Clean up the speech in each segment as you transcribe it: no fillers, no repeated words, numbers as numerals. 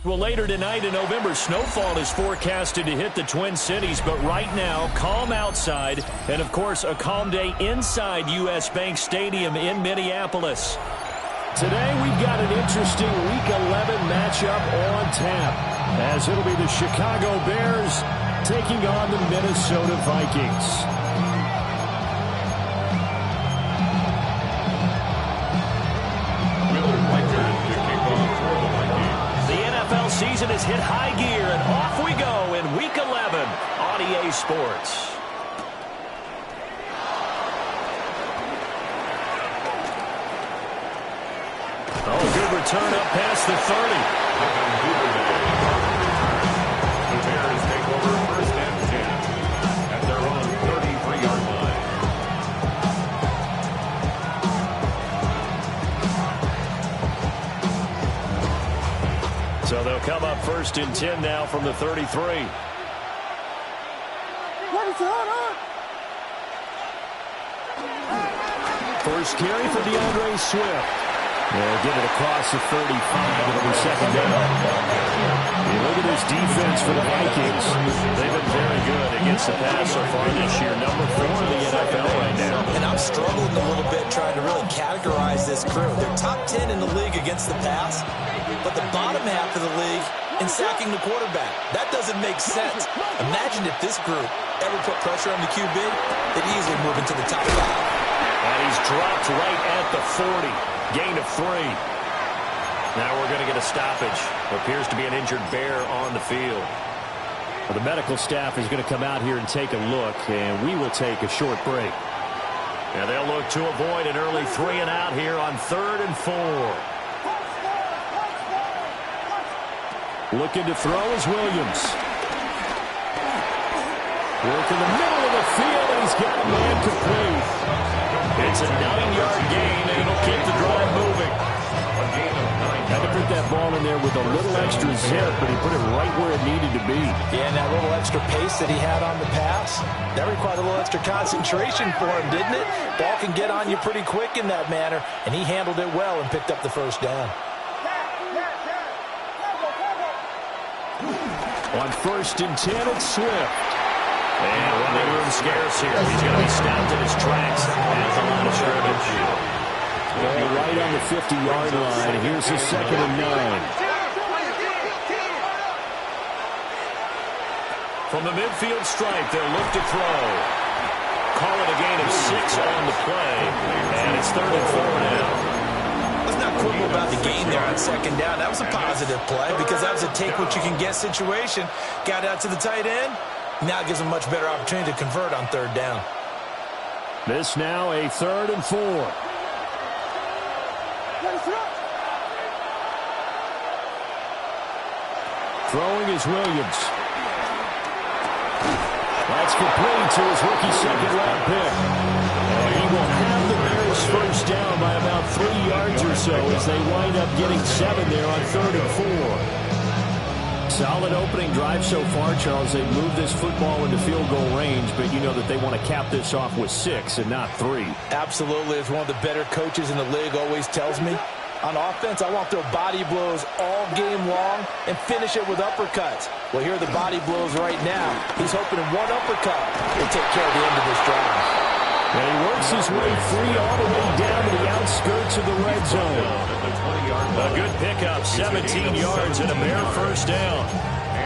Well, later tonight in November, snowfall is forecasted to hit the Twin Cities, but right now, calm outside, and of course, a calm day inside U.S. Bank Stadium in Minneapolis. Today, we've got an interesting Week 11 matchup on tap, as it'll be the Chicago Bears taking on the Minnesota Vikings. Season has hit high gear, and off we go in Week 11 on EA Sports. Oh, good return up past the 30. The Bears take over first and 10 at their own 33-yard line. So they'll come up first and 10 now from the 33. First carry for DeAndre Swift. They'll get it across the 35. It'll be second down. You look at this defense for the Vikings. They've been very good against the pass so far this year. Number 4 in the NFL right now. And I'm struggling a little bit trying to really categorize this crew. They're top 10 in the league against the pass, but the bottom half of the league in sacking the quarterback. That doesn't make sense. Imagine if this group ever put pressure on the QB, they'd easily move into the top 5. And he's dropped right at the 40. Gain of 3. Now we're going to get a stoppage. Appears to be an injured Bear on the field. Well, the medical staff is going to come out here and take a look, and we will take a short break. Now they'll look to avoid an early 3 and out here on 3rd and 4. Looking to throw is Williams. Work in the middle of the field, and he's got a man complete. It's a 9-yard gain, and it'll keep the drive moving. Had to put that ball in there with a little extra zip, but he put it right where it needed to be. Yeah, and that little extra pace that he had on the pass, that required a little extra concentration for him, didn't it? Ball can get on you pretty quick in that manner, and he handled it well and picked up the first down. On 1st and 10, it's Swift. And running room scarce here. He's going to be stopped in his tracks at the line of scrimmage. Right on the 50-yard line. Here's the 2nd and 9. From the midfield stripe, they'll look to throw. Call it a gain of 6 on the play. And it's 3rd and 4 now. Let's not quibble about the gain there on 2nd down. That was a positive play because that was a take-what-you-can-get situation. Got out to the tight end. Now it gives them a much better opportunity to convert on 3rd down. This now a 3rd and 4. Throwing is Williams. That's complete to his rookie 2nd-round pick. And he will have the Bears first down by about 3 yards or so as they wind up getting 7 there on 3rd and 4. Solid opening drive so far, Charles. They've moved this football into field goal range, but you know that they want to cap this off with 6 and not 3. Absolutely. As one of the better coaches in the league always tells me, on offense, I want to throw body blows all game long and finish it with uppercuts. Well, here are the body blows right now. He's hoping one uppercut will take care of the end of this drive. And he works his way free all the way down to the outskirts of the red zone. A good pickup, 17 yards and a Bear first down.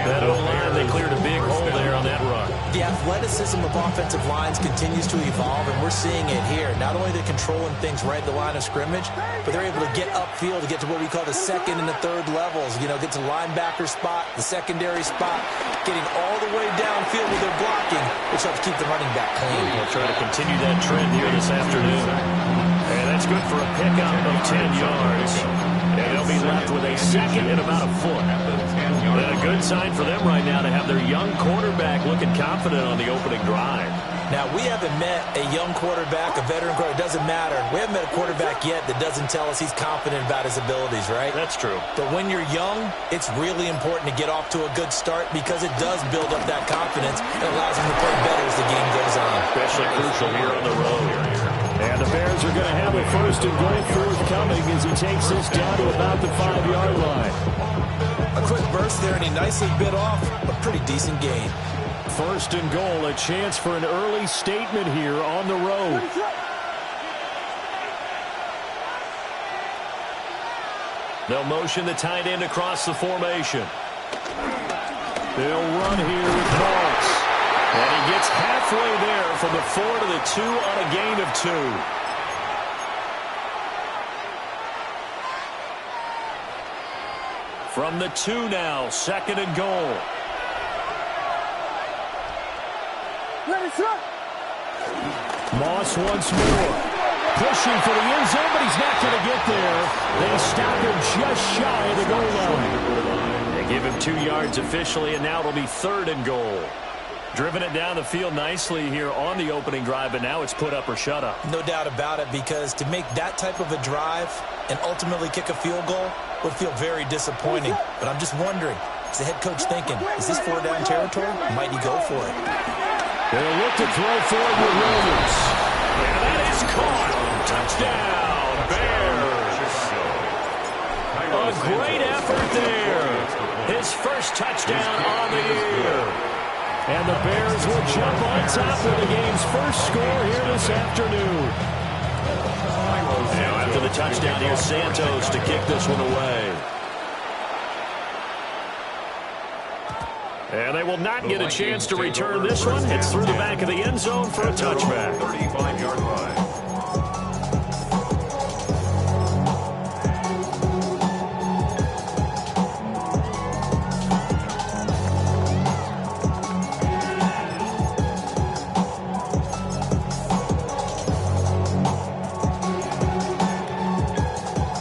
That O-line, they cleared a big hole there on that run. The athleticism of offensive lines continues to evolve, and we're seeing it here. Not only are they controlling things right at the line of scrimmage, but they're able to get upfield to get to what we call the 2nd and the 3rd levels. You know, get to linebacker spot, the secondary spot, getting all the way downfield with their blocking, which helps keep the running back clean. We'll try to continue that trend here this afternoon. And that's good for a pickup of 10 yards. And they'll be left with a 2nd and about a foot. And a good sign for them right now to have their young quarterback looking confident on the opening drive. Now, we haven't met a young quarterback, a veteran quarterback. It doesn't matter. We haven't met a quarterback yet that doesn't tell us he's confident about his abilities, right? That's true. But when you're young, it's really important to get off to a good start because it does build up that confidence and allows him to play better as the game goes on. Especially crucial here on the road. And the Bears are going to have a 1st and goal forthcoming as he takes this down to about the 5-yard line. A quick burst there, and he nicely bit off a pretty decent gain. First and goal, a chance for an early statement here on the road. They'll motion the tight end across the formation. They'll run here with Moss. And he gets halfway there from the 4 to the 2 on a gain of 2. From the 2 now, second and goal. Moss once more. Pushing for the end zone, but he's not going to get there. They stop him just shy of the goal line. They give him 2 yards officially, and now it'll be third and goal. Driven it down the field nicely here on the opening drive, but now it's put up or shut up. No doubt about it, because to make that type of a drive and ultimately kick a field goal would feel very disappointing. But I'm just wondering, is the head coach thinking, is this 4-down territory? Might he go for it? They'll look to throw forward with Williams. And that is caught. Touchdown, Bears. A great effort there. His first touchdown on the year. And the Bears will jump on top of the game's first score here this afternoon. Now after the touchdown, here's Santos to kick this one away. And they will not get a chance to return this one. It's through the back of the end zone for a touchback. 35-yard line.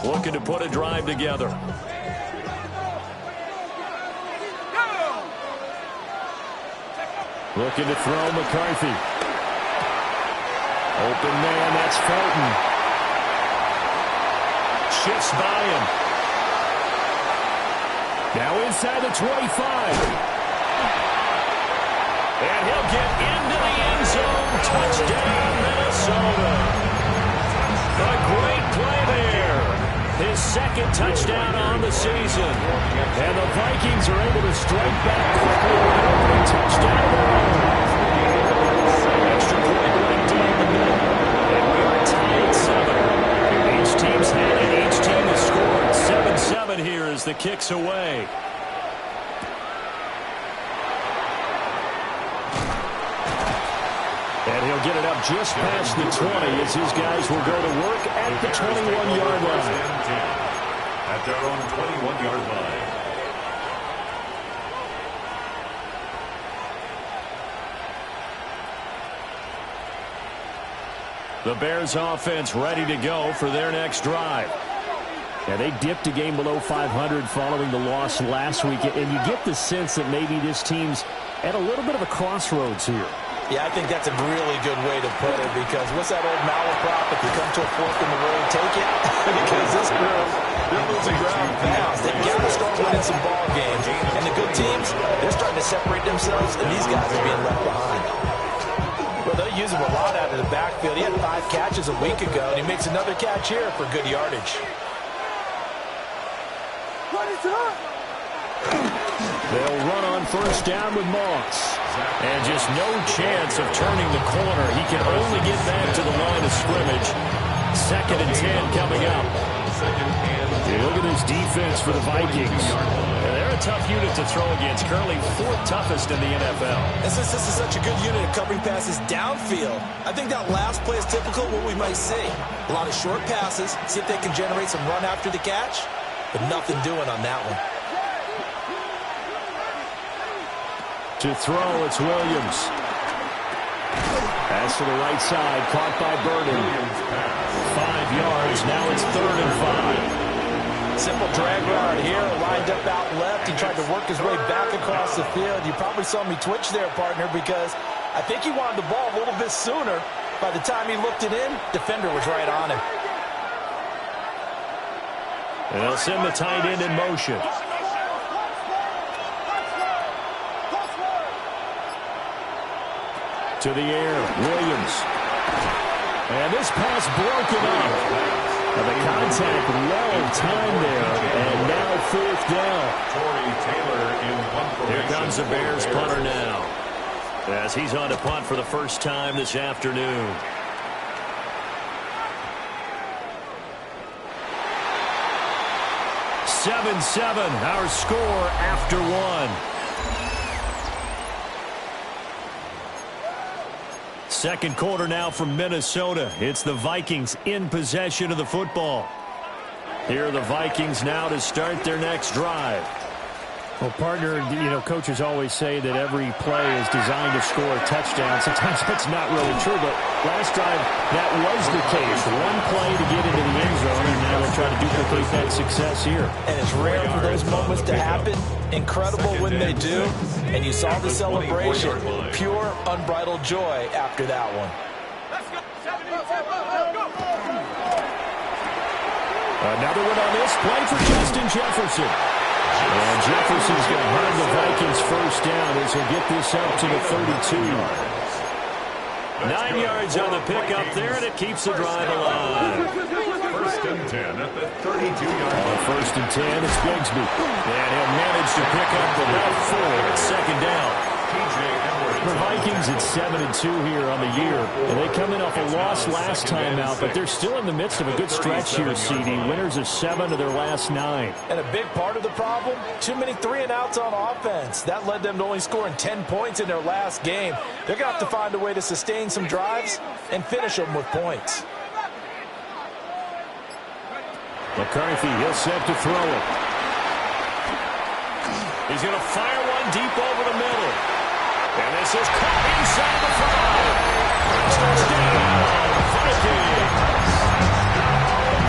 Looking to put a drive together. Looking to throw McCarthy. Open man, that's Fulton. Shifts by him. Now inside the 25. And he'll get into the end zone. Touchdown, Minnesota. A great play there. His second touchdown on the season. And the Vikings are able to strike back quickly with an opening touchdown of their own. Extra point right down the middle. And we are tied 7. Each team's had it. Each team has scored. 7-7 here as the kick's away. And he'll get it up just past the 20 as his guys will go to work at the 21-yard line. At their own 21-yard line. The Bears offense ready to go for their next drive. Yeah, they dipped a game below 500 following the loss last week, and you get the sense that maybe this team's at a little bit of a crossroads here. Yeah, I think that's a really good way to put it, because what's that old malaprop? If you come to a fork in the road, take it. Because this group, they're losing ground fast. They've got to start winning some ball games. And the good teams, they're starting to separate themselves, and these guys are being left behind. Well, they'll use him a lot out of the backfield. He had 5 catches a week ago, and he makes another catch here for good yardage. They'll run on first down with Moss. And just no chance of turning the corner. He can only get back to the line of scrimmage. 2nd and 10 coming up. Look at this defense for the Vikings. And they're a tough unit to throw against. Currently 4th toughest in the NFL. And since this is such a good unit of covering passes downfield, I think that last play is typical of what we might see. A lot of short passes. See if they can generate some run after the catch. But nothing doing on that one. To throw, it's Williams. Pass to the right side, caught by Burden. 5 yards, now it's 3rd and 5. Simple drag route here, lined up out left. He tried to work his way back across the field. You probably saw me twitch there, partner, because I think he wanted the ball a little bit sooner. By the time he looked it in, defender was right on him. And they'll send the tight end in motion. To the air, Williams. And this pass broken up. The contact well timed there, and now fourth down. Here comes the Bears punter now, as he's on to punt for the first time this afternoon. Seven, our score after one. Second quarter now from Minnesota. It's the Vikings in possession of the football. Here are the Vikings now to start their next drive. Well, partner, coaches always say that every play is designed to score a touchdown. Sometimes that's not really true, but last drive, that was the case. One play to get into the end zone, and now they'll try to duplicate that success here. And it's rare for those moments to happen. Incredible when they do. And you saw the celebration. Pure, unbridled joy after that one. Another one on this play for Justin Jefferson. And Jefferson's going to have the Vikings first down as he'll get this up to the 32. 9 yards on the pickup there, and it keeps the drive alive. First and 10 at the 32-yard line. First and 10, it's Bigsby. And he'll manage to pick up about 4 at second down. The Vikings at 7-2 here on the year. And they come in off a loss last time out, but they're still in the midst of a good stretch here, CD. Winners of 7 of their last 9. And a big part of the problem, too many 3-and-outs on offense. That led them to only scoring 10 points in their last game. They're going to have to find a way to sustain some drives and finish them with points. McCarthy, he'll set to throw it. He's going to fire one deep over the middle. And this is caught inside the 5. Touchdown, Vikings.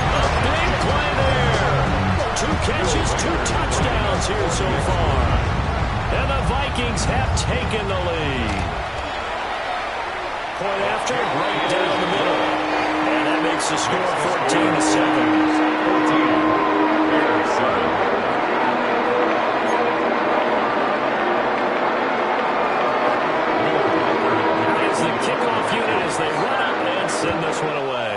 A big play there. 2 catches, 2 touchdowns here so far. And the Vikings have taken the lead. Point after, right down the middle. And that makes the score 14-7. They run up and send this one away.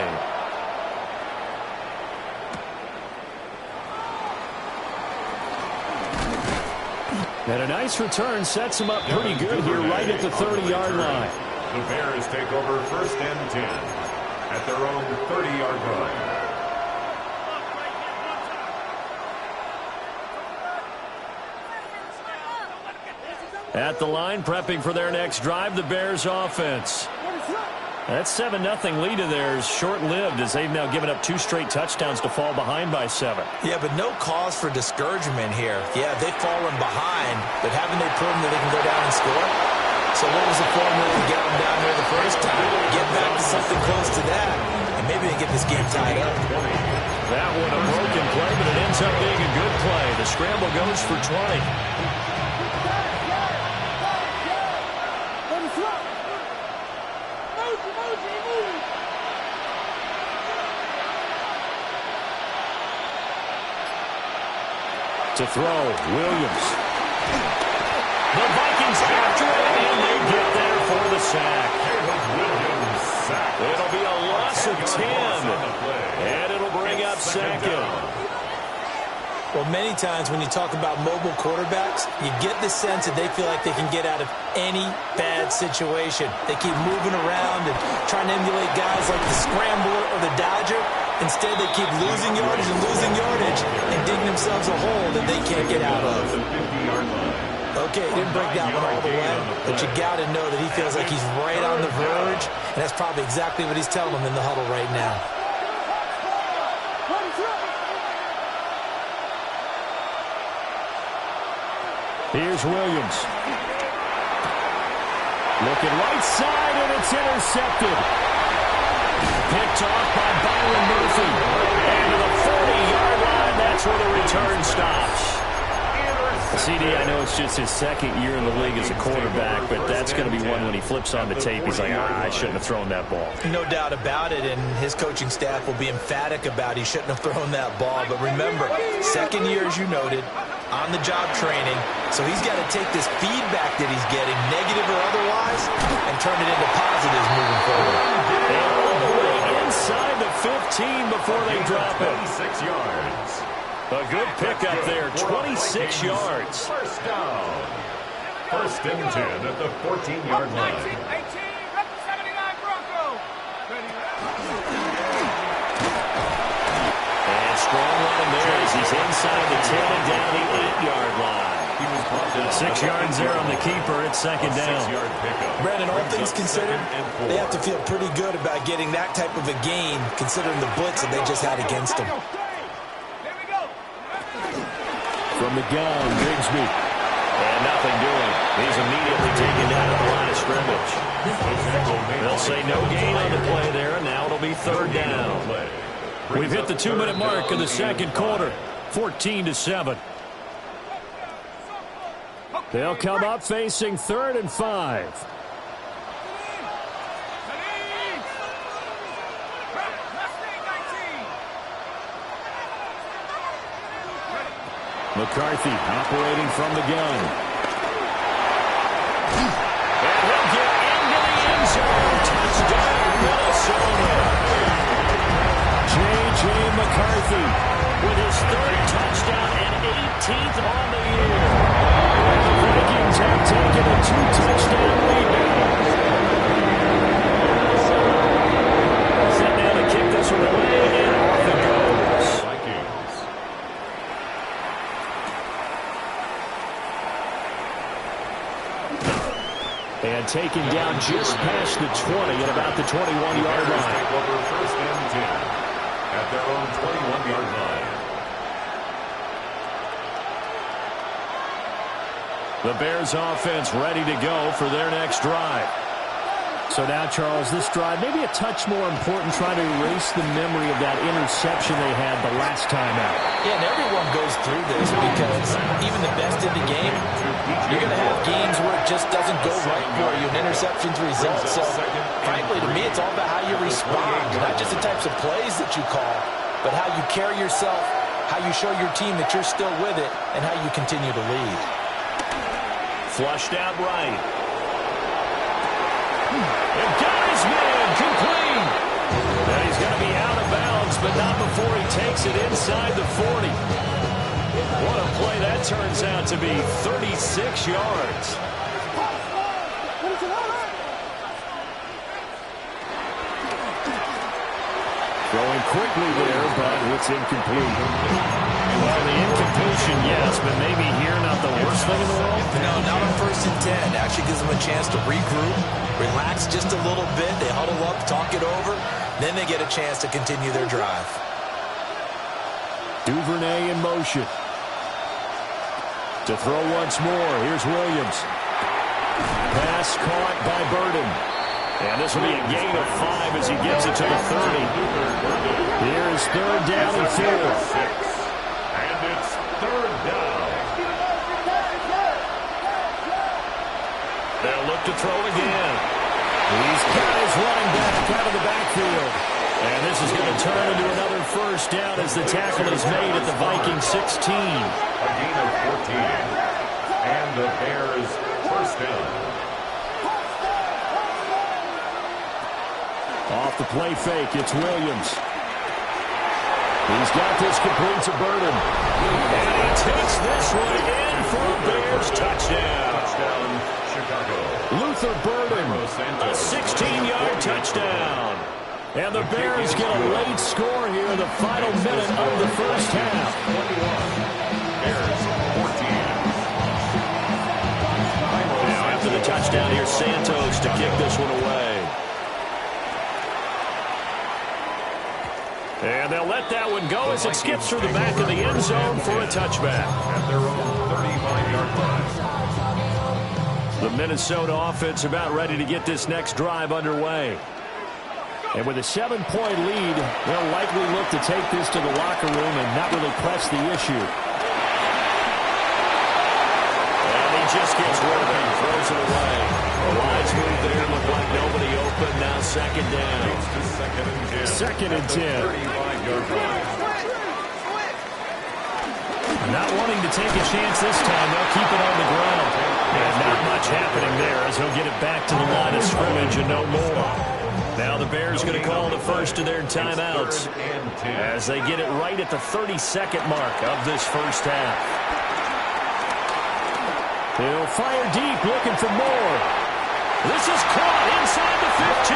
And a nice return sets them up pretty good here right at the 30-yard line. The Bears take over first and 10 at their own 30-yard line. At the line, prepping for their next drive, the Bears offense. That 7-0 lead of theirs short-lived as they've now given up 2 straight touchdowns to fall behind by 7. Yeah, but no cause for discouragement here. Yeah, they've fallen behind, but haven't they proven that they can go down and score? So what was the formula to get them down there the first time? Get back to something close to that, and maybe they get this game tied up. That one a broken play, but it ends up being a good play. The scramble goes for 20. To throw, Williams. The Vikings after it, and they get there for the sack. It'll be a loss of 10, and it'll bring up second. Well, many times when you talk about mobile quarterbacks, you get the sense that they feel like they can get out of any bad situation. They keep moving around and trying to emulate guys like the Scrambler or the Dodger. Instead, they keep losing yardage and digging themselves a hole that they can't get out of. Okay, didn't break that one all the way, but you got to know that he feels like he's right on the verge, and that's probably exactly what he's telling them in the huddle right now. Here's Williams. Looking right side, and it's intercepted. Picked off by Byron Murphy. And to the 40-yard line, that's where the return stops. CD, I know it's just his second year in the league as a quarterback, but that's going to be one when he flips on the tape. He's like, I shouldn't have thrown that ball. No doubt about it, and his coaching staff will be emphatic about he shouldn't have thrown that ball. But remember, second year, as you noted, on-the-job training, so he's got to take this feedback that he's getting, negative or otherwise, and turn it into positives moving forward. All the way inside the 15 before they drop it. 26 yards. A good pickup there, 26 yards. First down. First and 10 at the 14-yard line. And strong running there as he's inside the 10 and down the 8-yard line. 6 yards there on the keeper. It's second down. Brandon, all things considered, they have to feel pretty good about getting that type of a gain, considering the blitz that they just had against them. From the gun, Grigsby. And nothing doing. He's immediately taken down at the line of scrimmage. They'll say no gain on the play there, and now it'll be third down. We've hit the 2-minute mark of the second quarter, 14-7. They'll come up facing 3rd and 5. McCarthy operating from the gun. And he'll get into the end zone. Touchdown, Minnesota. J.J. McCarthy with his 3rd touchdown and 18th on the year. The Vikings have taken a 2-touchdown lead now. Set down to kick this one away, and off it goes. Vikings. And taken down just past the 20 at about the 21-yard line. Take over first and 10 at their own 21-yard line. The Bears offense ready to go for their next drive. So now, Charles, this drive maybe a touch more important, trying to erase the memory of that interception they had the last time out. Yeah, and everyone goes through this because even the best in the game, you're going to have games where it just doesn't go right for you, and interceptions result. So, frankly, to me, it's all about how you respond, not just the types of plays that you call, but how you carry yourself, how you show your team that you're still with it, and how you continue to lead. Flushed out right. And got his man complete. Now he's going to be out of bounds, but not before he takes it inside the 40. What a play that turns out to be, 36 yards. Throwing quickly there, but it's incomplete. Well, the incompletion, yes, but maybe here not the worst thing in the world? No, not on 1st and 10. Actually gives them a chance to regroup, relax just a little bit. They huddle up, talk it over. Then they get a chance to continue their drive. Duvernay in motion. To throw once more, here's Williams. Pass caught by Burden. And this will be a gain of 5 as he gets it to the 30. Here's 3rd down and 4. And it's 3rd down. They'll look to throw again. He's got his running back out of the backfield. And this is going to turn into another 1st down as the tackle is made at the Vikings 16. A gain of 14. And the Bears 1st down. Off the play fake, it's Williams. He's got this complete to Burden. And he takes this one in for a Bears touchdown. Touchdown, Chicago. Luther Burden, a 16-yard touchdown. And the Bears get a late score here in the final minute of the 1st half. 21. Bears 14. Now after the touchdown, here's Santos to kick this one away. And they'll let that one go as it skips through the back of the end zone for a touchback. At their own 35-yard line. The Minnesota offense about ready to get this next drive underway. And with a 7-point lead, they'll likely look to take this to the locker room and not really press the issue. And he just gets rid of it and throws it away. The lines move there, look like nobody open. Now 2nd down. 2nd and 10. 35-yard line. Not wanting to take a chance this time, they'll keep it on the ground. And not much happening there as he'll get it back to the line of scrimmage and no more. Now the Bears going to call the first of their timeouts as they get it right at the 32nd mark of this first half. He'll fire deep, looking for more. This is caught inside the 15.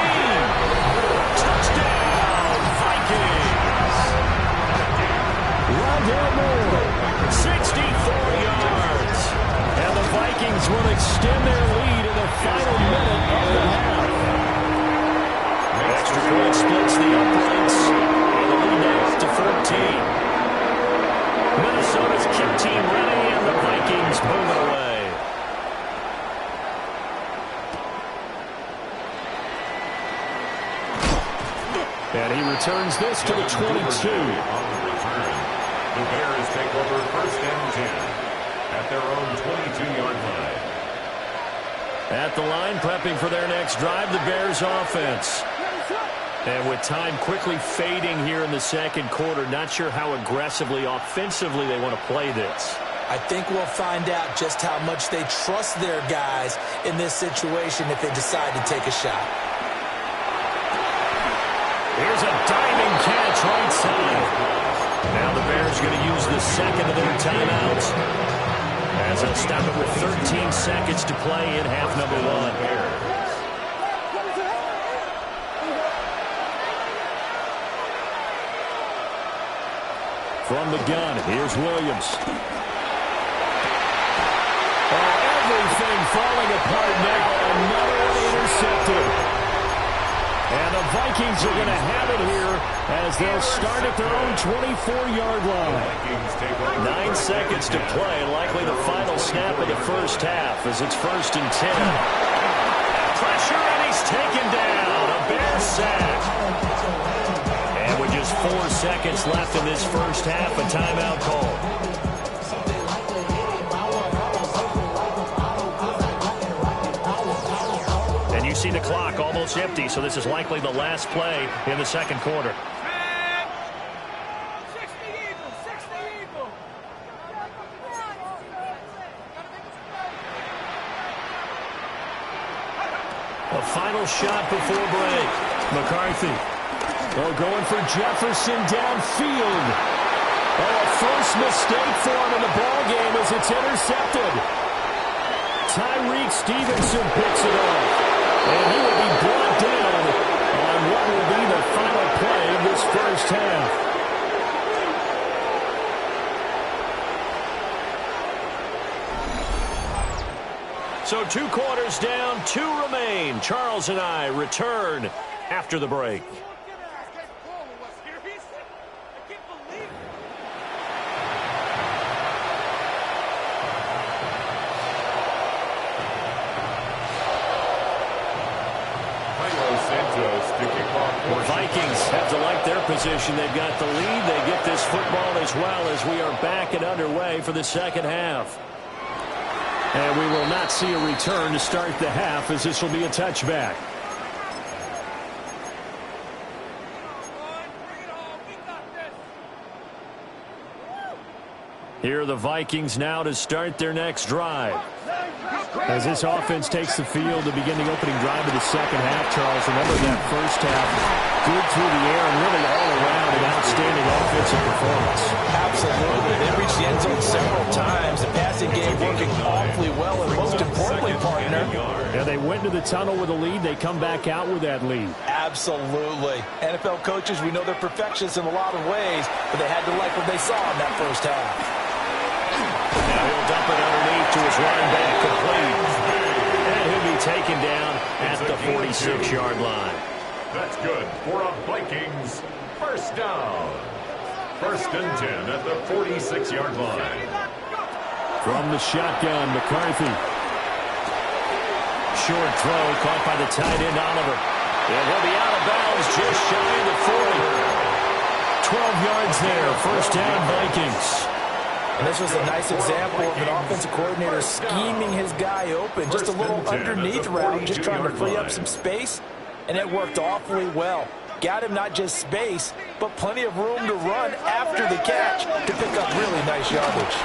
Touchdown, Vikings. Rondell Moore, 64 yards. And the Vikings will extend their lead in the final minute of the half. Extra point splits the uprights, and the lead now to 14. Minnesota's kick team ready, and the Vikings move it away. And he returns this to the 22. The Bears take over first and 10 at their own 22-yard line. At the line, prepping for their next drive, the Bears offense. And with time quickly fading here in the second quarter, not sure how aggressively, offensively they want to play this. I think we'll find out just how much they trust their guys in this situation if they decide to take a shot. Here's a diving catch right side. Now the Bears going to use the second of their timeouts as they'll stop it with 13 seconds to play in half number one. From the gun, here's Williams. Oh, everything falling apart now. Another one intercepted. And the Vikings are going to have it here as they'll start at their own 24-yard line. 9 seconds to play, likely the final snap of the first half as it's 1st and 10. Pressure, and he's taken down. A Bear sack. And with just 4 seconds left in this first half, a timeout call. You see the clock almost empty, so this is likely the last play in the second quarter. A final shot before break. McCarthy. Oh, going for Jefferson downfield. Oh, a first mistake for him in the ball game as it's intercepted. Tyreek Stevenson picks it off. And he will be brought down on what will be the final play of this first half. So 2 quarters down, 2 remain. Charles and I return after the break. Vikings have to like their position. They've got the lead. They get this football as well as we are back and underway for the second half. And we will not see a return to start the half as this will be a touchback. Here are the Vikings now to start their next drive. As this offense takes the field to begin the opening drive of the second half, Charles, remember that first half, good through the air and really all around an outstanding offensive performance. Absolutely. They reached the end zone several times. The passing game working awfully well, and most importantly, partner. Yeah, they went to the tunnel with a lead. They come back out with that lead. Absolutely. NFL coaches, we know they're perfectionists in a lot of ways, but they had to like what they saw in that first half. Now he'll dump it underneath to his running back, complete. And he'll be taken down at the 46-yard line. That's good for a Vikings first down. 1st and 10 at the 46-yard line. From the shotgun, McCarthy. Short throw caught by the tight end, Oliver. And he'll be out of bounds just shy of the 40. 12 yards there, first down Vikings. And this was a nice example of an offensive coordinator scheming his guy open. Just a little underneath route, just trying to free up some space, and it worked awfully well. Got him not just space, but plenty of room to run after the catch to pick up really nice yardage.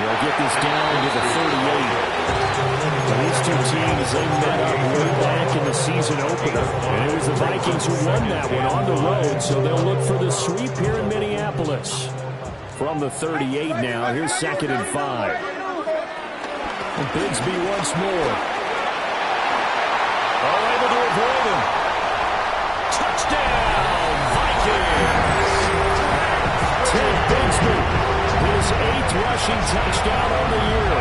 They'll get this down to the 38. These two teams, they met up way back in the season opener. And it was the Vikings who won that one on the road, so they'll look for the sweep here in Minneapolis. From the 38 now, here's 2nd and 5. And Bigsby once more. Oh, able to avoid him. Touchdown, Vikings! Ted Bigsby, his 8th rushing touchdown on the year.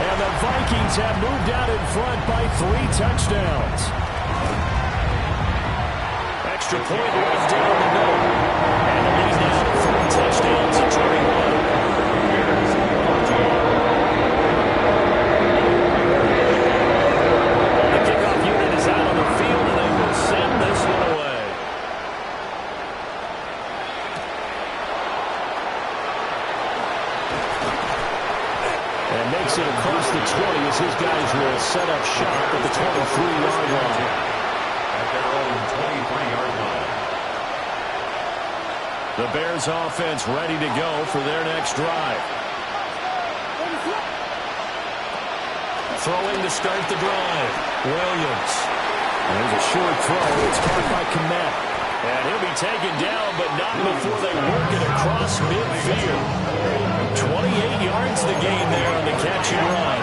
And the Vikings have moved out in front by 3 touchdowns. Extra point right down the middle. And the lead now to 3 touchdowns at 21. The kickoff unit is out on the field, and they will send this one away. And makes it across the 20 as his guys will set up shop at the 23-yard line. At their own 23-yard line. The Bears offense ready to go for their next drive. Throwing to start the drive. Williams. There's a short throw. It's caught by Kmet. And he'll be taken down, but not before they work it across midfield. 28 yards the gain there on the catch and run.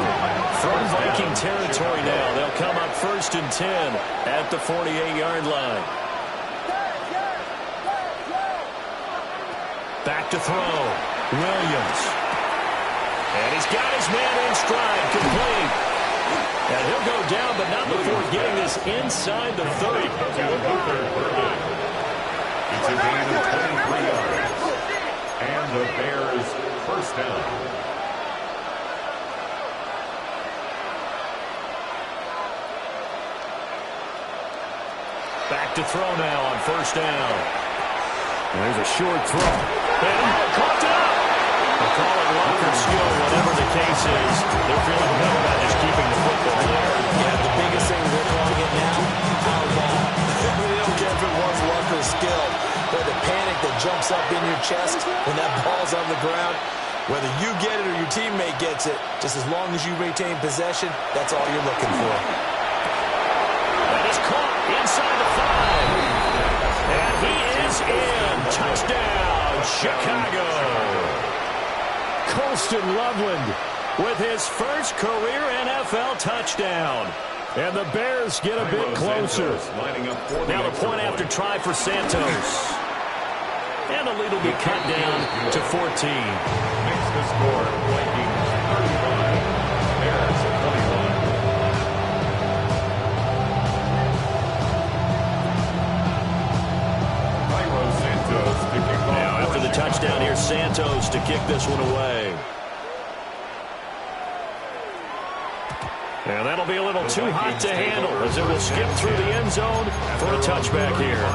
From Viking territory now, they'll come up 1st and 10 at the 48-yard line. Back to throw. Williams. And he's got his man in stride, complete. And he'll go down, but not before getting this inside the 30. It's a gain of 23 yards. And the Bears first down. Back to throw now on 1st down. There's a short throw. And caught it up. They call it luck or skill, whatever the case is. They're feeling good about just keeping the football there. Yeah, the biggest thing they're calling it now, our ball. They don't care if it was luck or skill. But the panic that jumps up in your chest when that ball's on the ground, whether you get it or your teammate gets it, just as long as you retain possession, that's all you're looking for. That is caught inside the 5. And he is in. Touchdown, Chicago. Colston Loveland with his first career NFL touchdown. And the Bears get a bit closer. Now the point after try for Santos. And the lead will be cut down to 14. Makes the score Vikings 35, Bears 21. Cairo Santos to kick off. Now after the touchdown, here's Santos to kick this one away. And that'll be a little too hot to handle as it will skip through the end zone for a touchback here.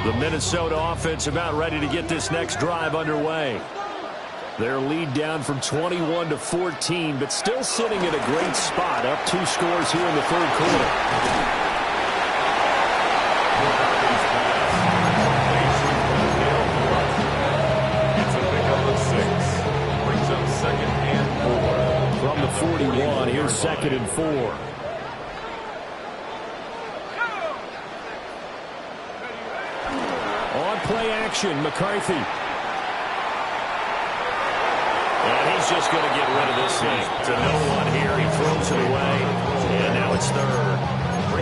The Minnesota offense about ready to get this next drive underway. Their lead down from 21 to 14, but still sitting in a great spot, up 2 scores here in the 3rd quarter. From the 41, here's 2nd and 4. On play action, McCarthy. And he's just going to get rid of this thing. To no one here, he throws it away, and now it's 3rd.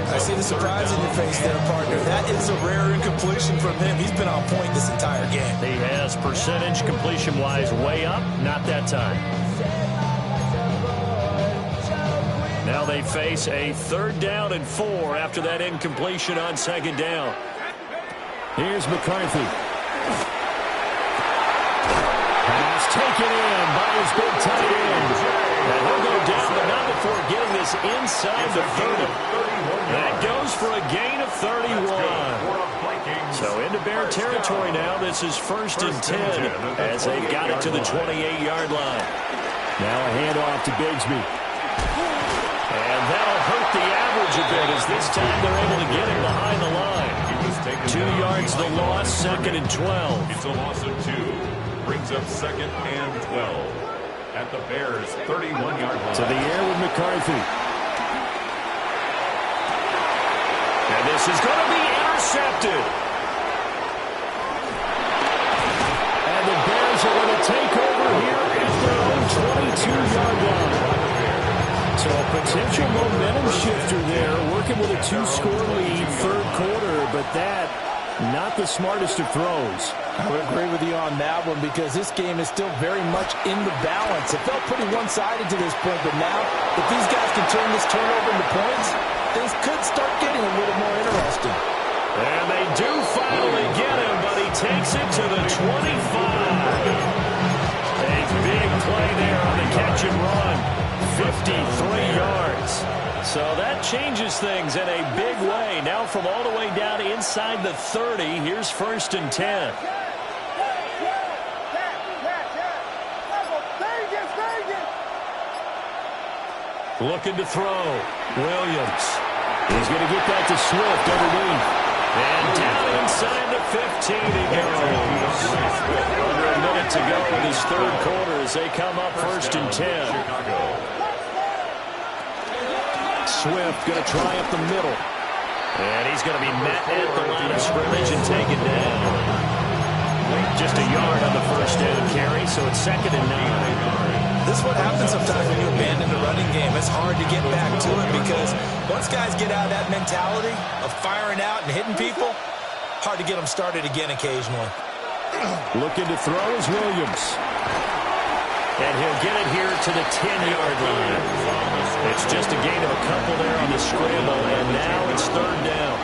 I see the surprise in your face there, partner. That is a rare incompletion from him. He's been on point this entire game. He has percentage completion-wise way up, not that time. Now they face a 3rd down and 4 after that incompletion on 2nd down. Here's McCarthy. Pass taken in by his big tight end. And he'll go down, but not before getting this inside the 30. That goes for a gain of 31. So into Bear territory now. This is 1st and 10 as they've got it to the 28-yard line. Now a handoff to Bigsby. And that'll hurt the average a bit as this time they're able to get him behind the line. 2 yards the loss, 2nd and 12. It's a loss of 2. Brings up 2nd and 12. At the Bears' 31-yard line. To the air with McCarthy. And this is going to be intercepted. And the Bears are going to take over here at their own 22-yard line. So a potential momentum shifter there, working with a 2-score lead, 3rd quarter, but that, not the smartest of throws. I would agree with you on that one because this game is still very much in the balance. It felt pretty one-sided to this point, but now, if these guys can turn this turnover into points, things could start getting a little more interesting. And they do finally get him, but he takes it to the 25. A big play there on the catch and run. 53 yards. So that changes things in a big way. Now from all the way down inside the 30, here's 1st and 10. Looking to throw. Williams. He's going to get that to Swift underneath. And down inside the 15 he goes. Under a minute to go in this 3rd quarter as they come up 1st and 10. Swift going to try up the middle. And he's going to be met at the line of scrimmage and taken down. Just a yard on the 1st down carry, so it's 2nd and 9. This is what happens sometimes when you abandon the running game. It's hard to get back to it because once guys get out of that mentality of firing out and hitting people, hard to get them started again occasionally. Looking to throw is Williams. And he'll get it here to the 10-yard line. It's just a gain of a couple there on the scramble, and now it's 3rd down.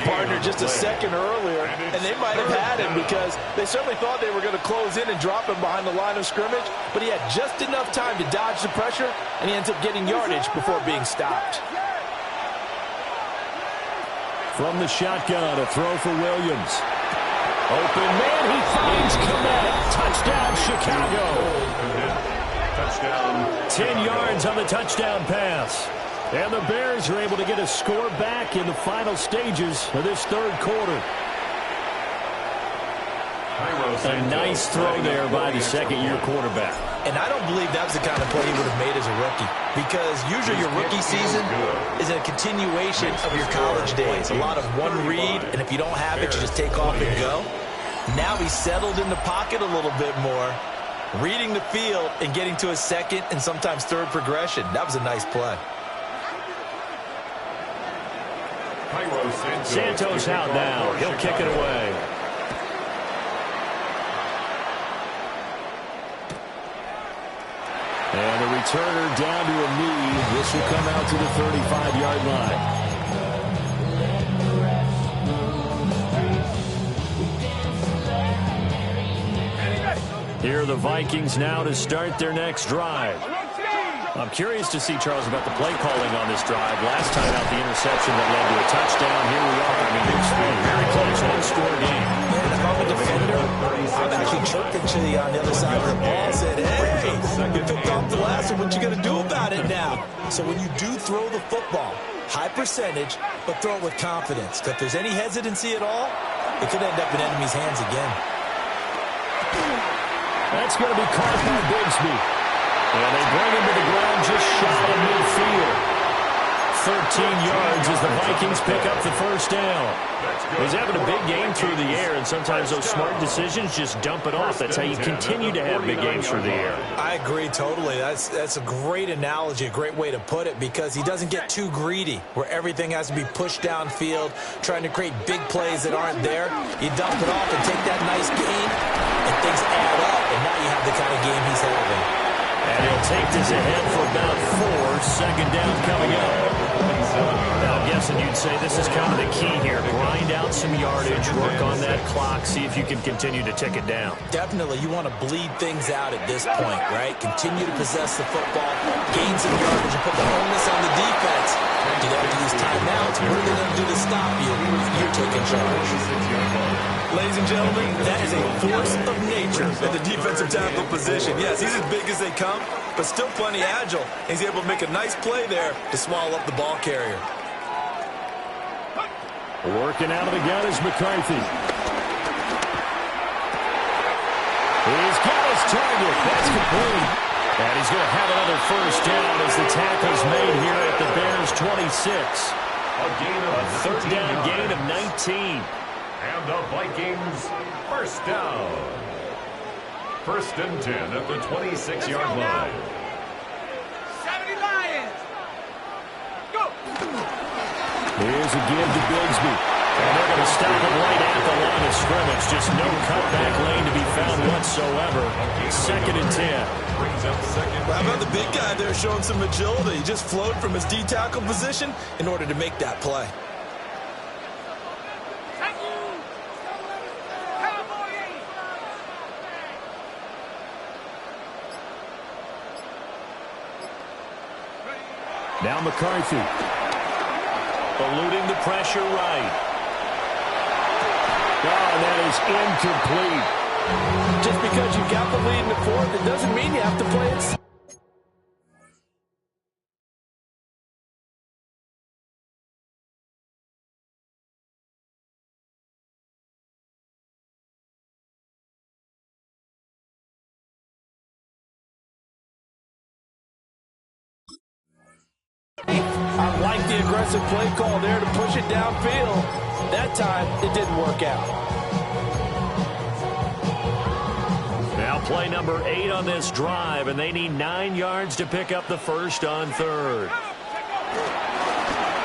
Partner just a second earlier, and they might have had him because they certainly thought they were going to close in and drop him behind the line of scrimmage, but he had just enough time to dodge the pressure, and he ends up getting yardage before being stopped. From the shotgun, a throw for Williams. Open man, he finds Komet. Touchdown, Chicago. Touchdown. 10 yards on the touchdown pass. And the Bears are able to get a score back in the final stages of this 3rd quarter. A nice throw there by the 2nd-year quarterback. And I don't believe that was the kind of play he would have made as a rookie. Because usually your rookie season is a continuation of your college days. A lot of one read, and if you don't have it, you just take off and go. Now he's settled in the pocket a little bit more, reading the field and getting to a 2nd and sometimes 3rd progression. That was a nice play. Santos out now. He'll kick it away. And the returner down to a knee. This will come out to the 35-yard line. Here are the Vikings now to start their next drive. I'm curious to see, Charles, about the play calling on this drive. Last time out, the interception that led to a touchdown. Here we are. I mean, it's very close, one-score game. Man, if I'm a defender, I'm actually chirping to you on the other side of the ball, said, hey, you picked off the last one. What you going to do about it now? So when you do throw the football, high percentage, but throw it with confidence. If there's any hesitancy at all, it could end up in enemy's hands again. That's going to be caught by Bigsby. And they bring him to the ground just shy of midfield. 13 yards as the Vikings pick up the 1st down. He's having a big game through the air, and sometimes those smart decisions just dump it off. That's how you continue to have big games through the air. I agree totally. That's a great analogy, a great way to put it, because he doesn't get too greedy where everything has to be pushed downfield, trying to create big plays that aren't there. You dump it off and take that nice gain, and things add up, and now you have the kind of game he's having. And he'll take this ahead for about 4. 2nd down coming up. Now, I'm guessing you'd say this is kind of the key here. Grind out some yardage, work on that clock, see if you can continue to tick it down. Definitely. You want to bleed things out at this point, right? Continue to possess the football, gain some yardage, and put the onus on the defense. You got to use timeouts. What are they going to do to stop you? You're taking charge. Ladies and gentlemen, that is a force of nature at the defensive tackle position. Yes, he's as big as they come, but still plenty agile. He's able to make a nice play there to swallow up the ball carrier. Working out of the gun is McCarthy. He's got his target. That's complete. And he's going to have another first down as the tackle's made here at the Bears' 26. A third down gain of 19. And the Vikings, first down. First and 10 at the 26-yard line. 70 Lions. Go. Here's a give to Bigsby. And they're going to stop him right at the line of scrimmage. Just no cutback lane to be found whatsoever. Second and 10. How about the big guy there showing some agility? He just flowed from his D-tackle position in order to make that play. Now McCarthy. Eluding the pressure right. Oh, that is incomplete. Just because you got the lead in the fourth, it doesn't mean you have to play it. I like the aggressive play call there to push it downfield. That time, it didn't work out. Now play number 8 on this drive, and they need 9 yards to pick up the first on third.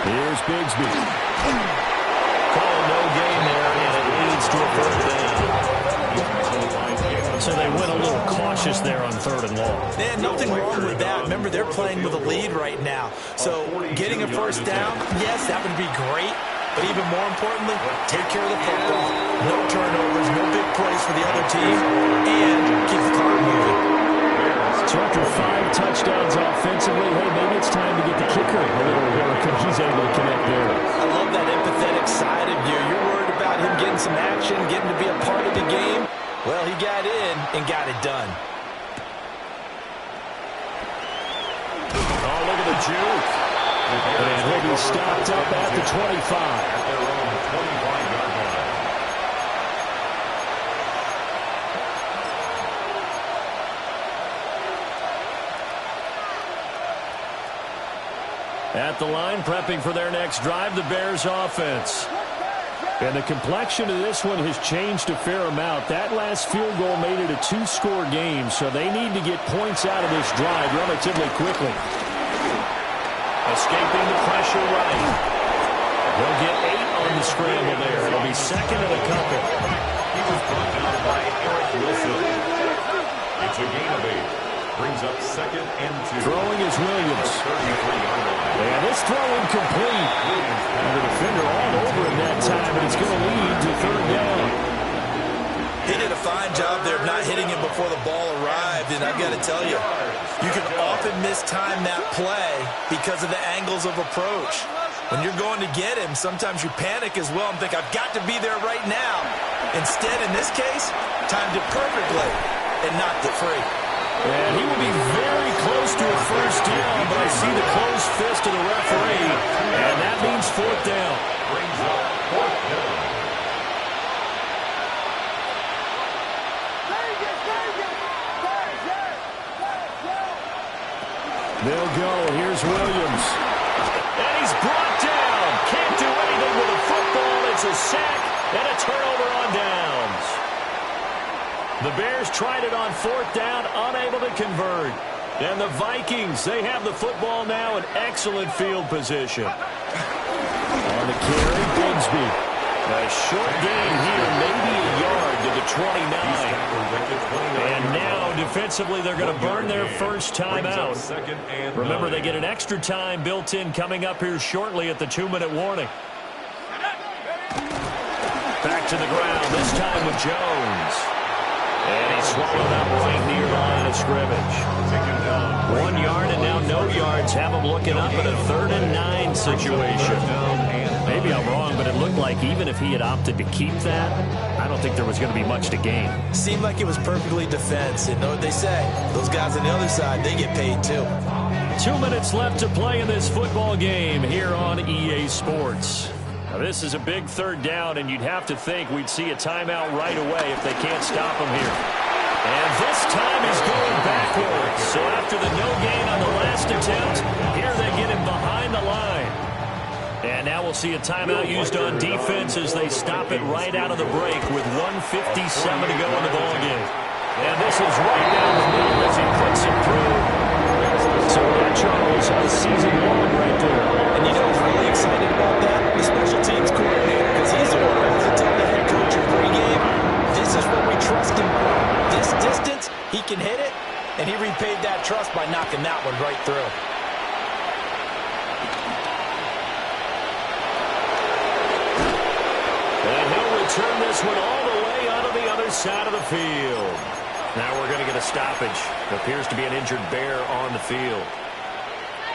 Here's Bigsby. Call no gain there, and it leads to a first down. So they went a little cautious there on third and long. Man, nothing wrong with that. Remember, they're playing with a lead right now. So getting a first down, yes, that would be great. But even more importantly, take care of the football. No turnovers, no big plays for the other team, and keep the clock moving. So after 5 touchdowns offensively, hey, maybe it's time to get the kicker a little work, and he's able to connect there. I love that empathetic side of you. You're worried about him getting some action, getting to be a part of the game. Well, he got in and got it done. Oh, look at the juke. And he'll be stopped up at the 25. At the line, prepping for their next drive, the Bears offense. And the complexion of this one has changed a fair amount. That last field goal made it a 2-score game, so they need to get points out of this drive relatively quickly. Escaping the pressure right. They'll get 8 on the scramble there. It'll be second and a couple. He was brought down by Eric Wilson. It's a gain of 8. Brings up second and 2. Throwing is Williams. 33-yard line. And this throw incomplete. And the defender all over him that time, but it's going to lead to third down. He did a fine job there of not hitting him before the ball arrived, and I've got to tell you, you can often mistime that play because of the angles of approach. When you're going to get him, sometimes you panic as well and think, I've got to be there right now. Instead, in this case, timed it perfectly and knocked it free. And he will be very close to a first down, but I see the closed fist of the referee, and that means fourth down. Brings up fourth down. They'll go. Here's Williams. And he's brought down. Can't do anything with the football. It's a sack and a turnover on downs. The Bears tried it on fourth down, unable to convert. And the Vikings, they have the football now in excellent field position. On the carry, Bigsby. A short gain here, maybe a yard to the 29. And now, defensively, they're going to burn their first time out. Remember, they get an extra time built in coming up here shortly at the 2-minute warning. Back to the ground, this time with Jones. And he swallowed up right near the line of scrimmage. 1 yard and now no yards. Have him looking up in a 3rd and 9 situation. maybe I'm wrong, but it looked like even if he had opted to keep that, I don't think there was going to be much to gain. Seemed like it was perfectly defense. And know what they say, those guys on the other side, they get paid too. 2 minutes left to play in this football game here on EA Sports. Now, this is a big third down, and you'd have to think we'd see a timeout right away if they can't stop him here. And this time he's going backwards. So after the no gain on the last attempt, here they get him behind the line. And now we'll see a timeout used on defense as they stop it right out of the break with 1:57 to go in the ballgame. And this is right down the middle as he puts it through. So that, Charles, a season long right there. And you know who's really excited about that? The special teams coordinator, because he's the one who has to tell the head coach in pregame, this is what we trust him for. This distance, he can hit it, and he repaid that trust by knocking that one right through. And he'll return this one all the way onto the other side of the field. Now we're going to get a stoppage. It appears to be an injured bear on the field.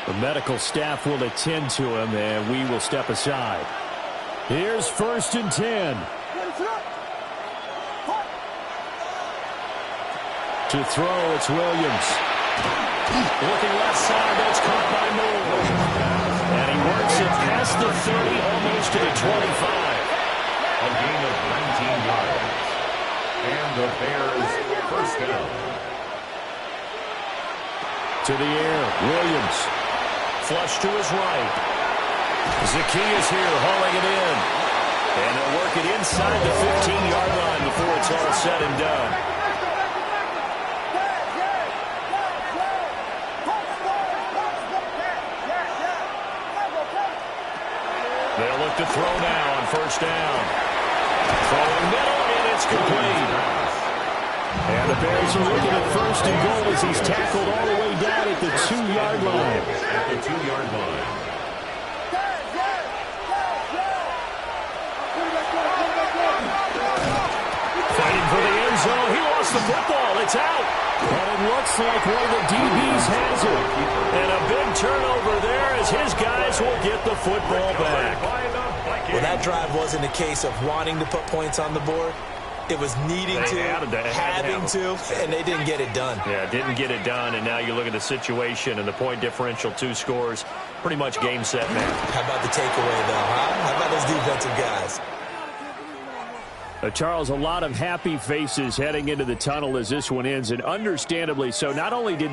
The medical staff will attend to him, and we will step aside. Here's 1st and 10. To throw, it's Williams. Looking left side, that's caught by Moore. And he works it past the 30, almost to the 25. A gain of 19 yards. And the Bears first down. To the air, Williams. Flush to his right. Zacchaeus here hauling it in. And they'll work it inside the 15-yard line before it's all said and done. They'll look to throw now on 1st down. Throwing middle, and it's complete. And the Bears are looking at 1st and goal as he's tackled all the way down at the 2-yard line. At the 2-yard line. Fighting for the end zone. He lost the football. It's out. And it looks like one of the DBs has it. And a big turnover there as his guys will get the football back. Well, that drive wasn't a case of wanting to put points on the board. It was needing to, having to, and they didn't get it done. Yeah, didn't get it done, and now you look at the situation and the point differential, 2 scores, pretty much game, set, man. How about the takeaway, though, huh? How about those defensive guys? Charles, a lot of happy faces heading into the tunnel as this one ends, and understandably so. Not only did they